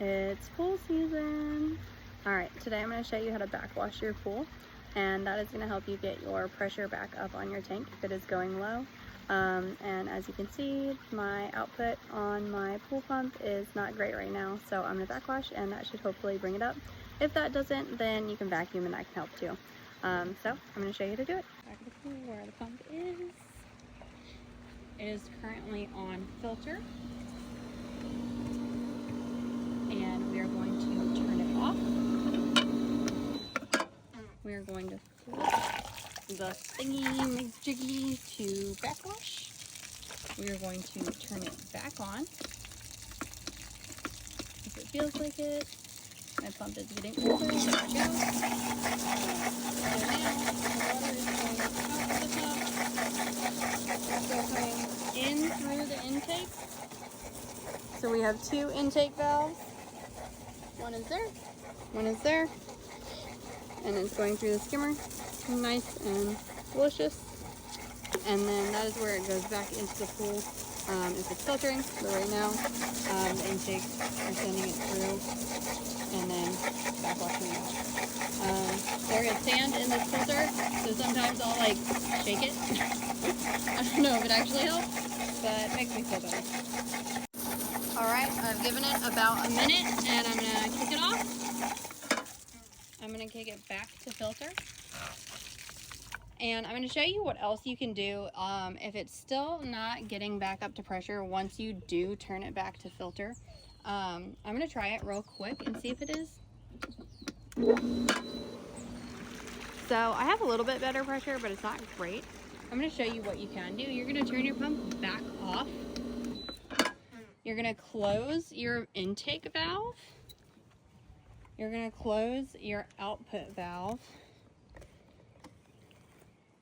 It's pool season. Alright, today I'm going to show you how to backwash your pool, and that is going to help you get your pressure back up on your tank if it is going low. And as you can see, my output on my pool pump is not great right now, so I'm going to backwash and that should hopefully bring it up. If that doesn't, then you can vacuum and that can help too. So I'm going to show you how to do it. Back of the pool where the pump is. It is currently on filter, and we are going to turn it off. We are going to flip the thingy jiggy to backwash. We are going to turn it back on if it feels like it. My pump is getting older. There we go. So now the water is going out of the top. It's still coming in through the intake. So we have two intake valves. One is there, one is there, and it's going through the skimmer, nice and delicious. And then that is where it goes back into the pool if it's filtering. But right now, the intake is sending it through and then backwashing it out. There is sand in this filter, so sometimes I'll like shake it. I don't know if it actually helps, but it makes me feel better. Alright, I've given it about a minute and I'm going to kick it off. I'm going to kick it back to filter. And I'm going to show you what else you can do if it's still not getting back up to pressure once you do turn it back to filter. I'm going to try it real quick and see if it is. So I have a little bit better pressure, but it's not great. I'm going to show you what you can do. You're going to turn your pump back off. You're going to close your intake valve. You're going to close your output valve.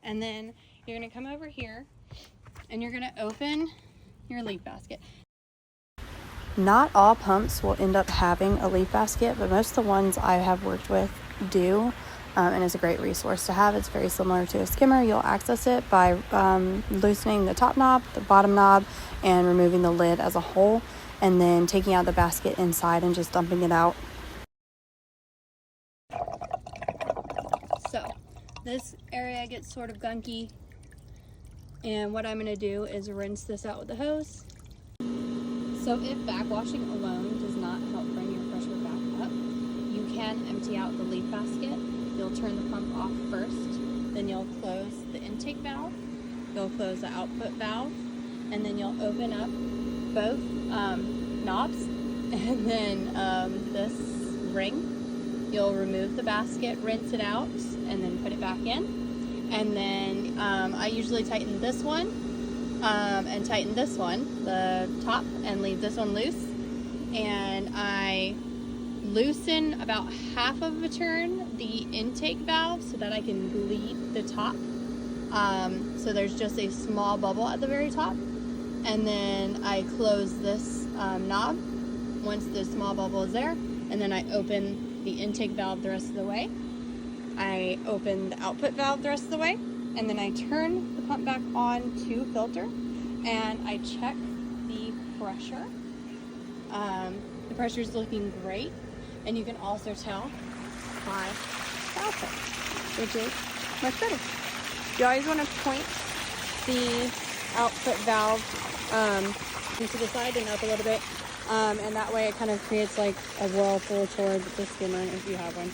And then you're going to come over here and you're going to open your leaf basket. Not all pumps will end up having a leaf basket, but most of the ones I have worked with do. And it's a great resource to have. It's very similar to a skimmer. You'll access it by loosening the top knob, the bottom knob, and removing the lid as a whole, and then taking out the basket inside and just dumping it out. So this area gets sort of gunky, and what I'm going to do is rinse this out with the hose. So if backwashing alone does not help bring your pressure back up, you can empty out the leaf basket. You'll turn the pump off first, then you'll close the intake valve, you'll close the output valve, and then you'll open up both knobs, and then this ring. You'll remove the basket, rinse it out, and then put it back in. And then I usually tighten this one and tighten this one, the top, and leave this one loose. And I loosen about half of a turn the intake valve so that I can bleed the top. So there's just a small bubble at the very top. And then I close this knob once the small bubble is there. And then I open the intake valve the rest of the way. I open the output valve the rest of the way. And then I turn the pump back on to filter. And I check the pressure. The pressure is looking great. And you can also tell by the output, which is much better. You always want to point the output valve into the side and up a little bit, and that way it kind of creates like a whirlpool toward the skimmer if you have one.